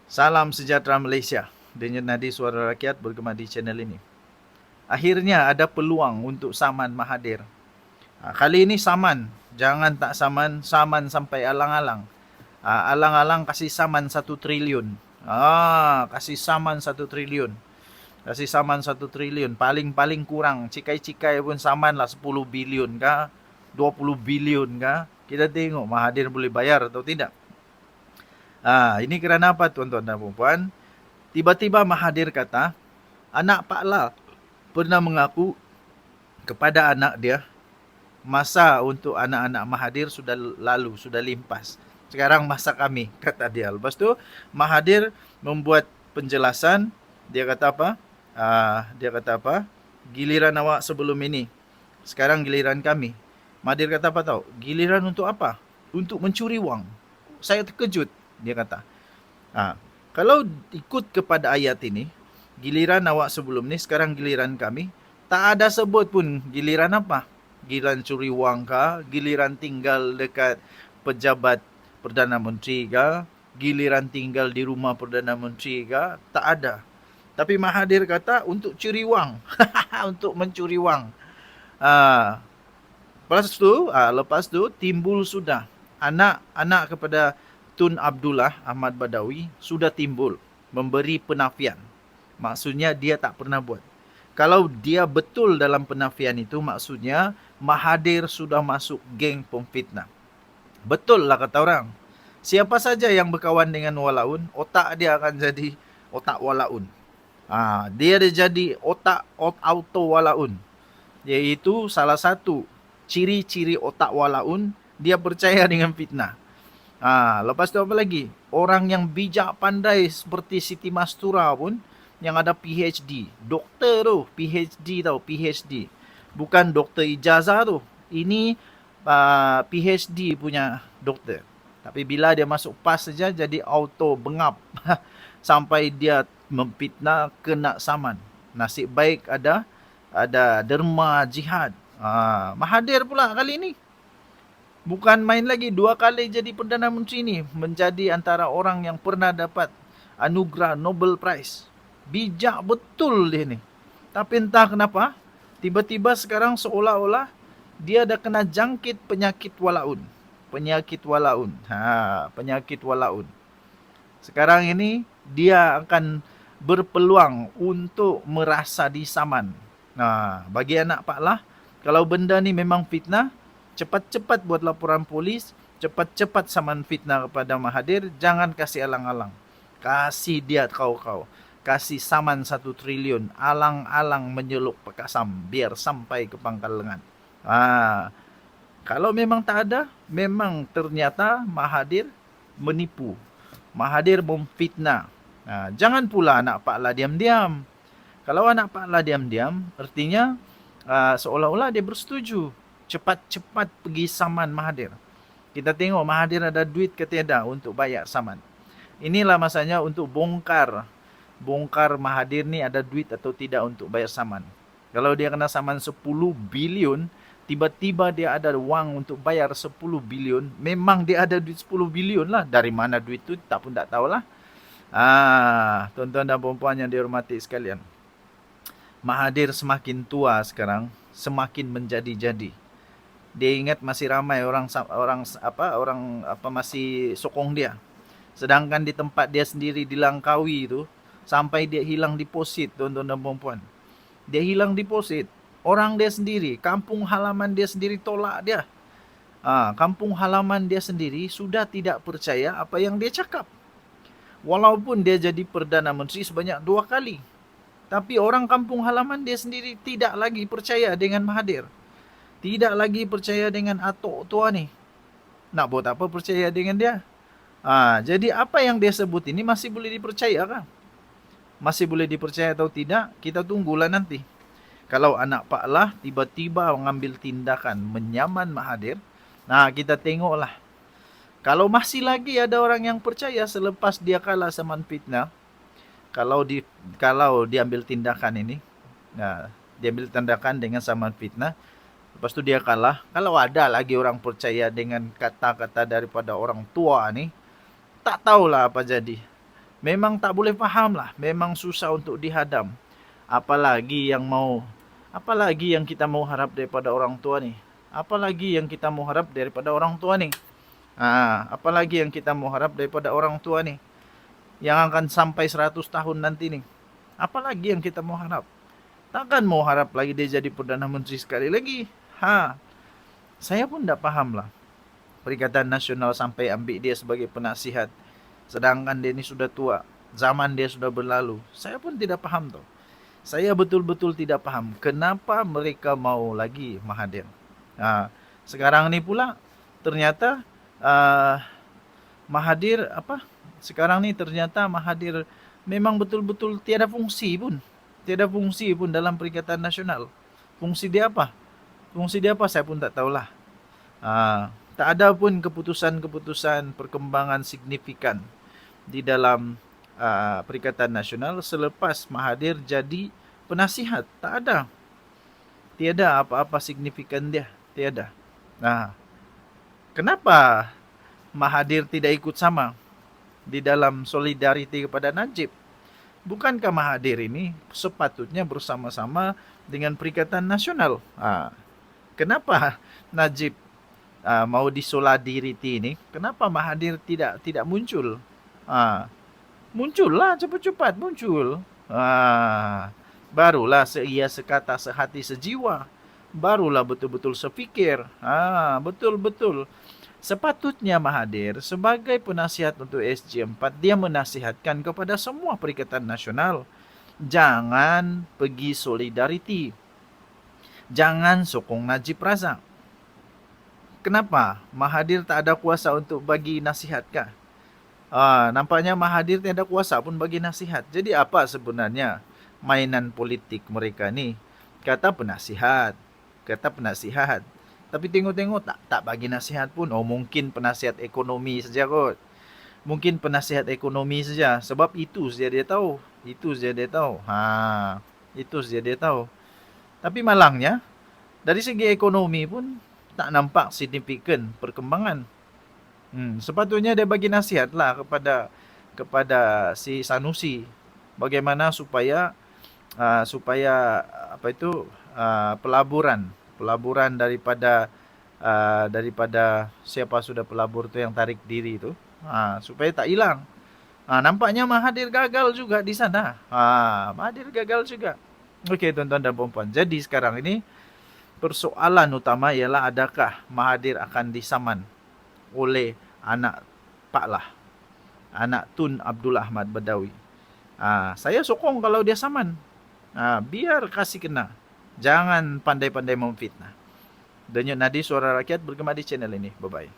Salam sejahtera Malaysia. Denyut nadi suara rakyat bergema di channel ini. Akhirnya ada peluang untuk saman Mahathir. Kali ini saman. Jangan tak saman, saman sampai alang-alang. Alang-alang kasih saman 1 triliun. Kasih saman 1 triliun. Kasih saman 1 triliun. Paling-paling kurang. Cikai-cikai pun saman lah 10 bilion kah? 20 bilion kah? Kita tengok Mahathir boleh bayar atau tidak. Ini kerana apa tuan-tuan dan puan-puan? Tiba-tiba Mahathir kata, anak Pak La pernah mengaku kepada anak dia, masa untuk anak-anak Mahathir sudah lalu, sudah limpas. Sekarang masa kami, kata dia. Lepas tu Mahathir membuat penjelasan, dia kata apa? Giliran awak sebelum ini, sekarang giliran kami. Mahathir kata apa tahu? Giliran untuk apa? Untuk mencuri wang. Saya terkejut, dia kata. Kalau ikut kepada ayat ini, giliran awak sebelum ni, sekarang giliran kami, tak ada sebut pun giliran apa. Giliran curi wang kah? Giliran tinggal dekat pejabat Perdana Menteri kah? Giliran tinggal di rumah Perdana Menteri kah? Tak ada. Tapi Mahathir kata untuk curi wang. Untuk mencuri wang. Lepas tu timbul sudah anak kepada Tun Abdullah Ahmad Badawi sudah timbul memberi penafian. Maksudnya dia tak pernah buat. Kalau dia betul dalam penafian itu, maksudnya Mahathir sudah masuk geng pemfitnah. Betul lah kata orang. Siapa saja yang berkawan dengan walaun, otak dia akan jadi otak walaun. Dia jadi otak auto walaun. Iaitu salah satu ciri-ciri otak walaun, dia percaya dengan fitnah. Lepas tu apa lagi? Orang yang bijak pandai seperti Siti Mastura pun, yang ada PhD. Doktor tu, PhD tau, PhD. Bukan doktor ijazah tu. Ini PhD punya doktor. Tapi bila dia masuk PAS saja, jadi auto bengap. Sampai dia memfitnah, kena saman. Nasib baik ada derma jihad. Mahathir pula kali ini. Bukan main lagi, 2 kali jadi Perdana Menteri ni. Menjadi antara orang yang pernah dapat anugerah Nobel Prize. Bijak betul dia ni. Tapi entah kenapa, tiba-tiba sekarang seolah-olah dia dah kena jangkit penyakit walaun. Penyakit walaun. Penyakit walaun. Sekarang ini dia akan berpeluang untuk merasa disaman. Bagi anak Pak Lah, kalau benda ni memang fitnah, cepat-cepat buat laporan polis, cepat-cepat saman fitnah kepada Mahathir, jangan kasih alang-alang. Kasih dia kau-kau. Kasih saman 1 triliun, alang-alang menyeluk Pakasam, biar sampai ke pangkal lengan. Kalau memang tak ada, memang ternyata Mahathir menipu. Mahathir memfitnah. Jangan pula anak Pak La diam-diam. Kalau anak Pak La diam-diam, artinya seolah-olah dia bersetuju. Cepat-cepat pergi saman Mahathir. Kita tengok Mahathir ada duit ke tiada untuk bayar saman. Inilah masanya untuk bongkar Mahathir ni ada duit atau tidak untuk bayar saman. Kalau dia kena saman 10 bilion, tiba-tiba dia ada wang untuk bayar 10 bilion, memang dia ada duit 10 bilion lah. Dari mana duit tu tak tahulah. Tuan-tuan dan puan-puan yang dihormati sekalian. Mahathir semakin tua sekarang, semakin menjadi-jadi. Dia ingat masih ramai orang masih sokong dia. Sedangkan di tempat dia sendiri di Langkawi tu, sampai dia hilang deposit, tuan-tuan dan puan-puan. Dia hilang deposit. Orang dia sendiri, kampung halaman dia sendiri tolak dia. Kampung halaman dia sendiri sudah tidak percaya apa yang dia cakap. Walaupun dia jadi Perdana Menteri sebanyak 2 kali. Tapi orang kampung halaman dia sendiri tidak lagi percaya dengan Mahathir. Tidak lagi percaya dengan atok tua ni. Nak buat apa percaya dengan dia? Jadi apa yang dia sebut ini masih boleh dipercaya kan? Masih boleh dipercaya atau tidak? Kita tunggulah nanti. Kalau anak Pak Lah tiba-tiba mengambil tindakan menyaman Mahathir, kita tengoklah. Kalau masih lagi ada orang yang percaya selepas dia kalah saman fitnah, kalau diambil tindakan ini, diambil tindakan dengan saman fitnah, lepas tu dia kalah. Kalau ada lagi orang percaya dengan kata-kata daripada orang tua ni, tak tahulah apa jadi. memang tak boleh faham lah, memang susah untuk dihadam. Apalagi yang kita mau harap daripada orang tua ni? Apalagi yang kita mau harap daripada orang tua ni? Apalagi yang kita mau harap daripada orang tua ni? Yang akan sampai 100 tahun nanti ni. Apalagi yang kita mau harap? Takkan mau harap lagi dia jadi Perdana Menteri sekali lagi? Saya pun tak faham lah. Perikatan Nasional sampai ambil dia sebagai penasihat. Sedangkan dia ni sudah tua. Zaman dia sudah berlalu. Saya pun tidak faham tu. Saya betul-betul tidak faham kenapa mereka mau lagi Mahathir. Sekarang ni pula ternyata Mahathir sekarang ni ternyata Mahathir memang betul-betul tiada fungsi pun. Tiada fungsi pun dalam Perikatan Nasional. Fungsi dia apa? Fungsi dia apa saya pun tak tahulah. Tak ada pun keputusan-keputusan perkembangan signifikan di dalam Perikatan Nasional selepas Mahathir jadi penasihat. Tak ada. Tiada apa-apa signifikan dia. Tiada. Kenapa Mahathir tidak ikut sama di dalam solidariti kepada Najib? Bukankah Mahathir ini sepatutnya bersama-sama dengan Perikatan Nasional? Kenapa Najib mau disolidariti ini? Kenapa Mahathir tidak muncul? Muncullah cepat-cepat muncul. Barulah seia sekata sehati sejiwa. Barulah betul-betul sepikir. Betul-betul. Sepatutnya Mahathir sebagai penasihat untuk SG4 dia menasihatkan kepada semua Perikatan Nasional, jangan pergi solidariti, jangan sokong Najib Razak. Kenapa Mahathir tak ada kuasa untuk bagi nasihatkah? Nampaknya Mahathir tiada kuasa pun bagi nasihat. Jadi apa sebenarnya mainan politik mereka ni? Kata penasihat. Tapi tengok-tengok tak bagi nasihat pun. Mungkin penasihat ekonomi saja kot. Mungkin penasihat ekonomi saja. Sebab itu saja dia tahu. Itu saja dia tahu. Tapi malangnya, dari segi ekonomi pun tak nampak signifikan perkembangan. Sepatutnya dia bagi nasihat lah kepada si Sanusi. Bagaimana supaya pelaburan daripada siapa sudah pelabur tu yang tarik diri tu, supaya tak hilang. Nampaknya Mahathir gagal juga di sana. Mahathir gagal juga. Okey tuan-tuan dan puan-puan. Jadi sekarang ini persoalan utama ialah adakah Mahathir akan disaman oleh anak Pak Lah, anak Tun Abdullah Ahmad Badawi. Saya sokong kalau dia saman. Biar kasih kena. Jangan pandai-pandai memfitnah. Denyut nadi suara rakyat bergema di channel ini. Bye-bye.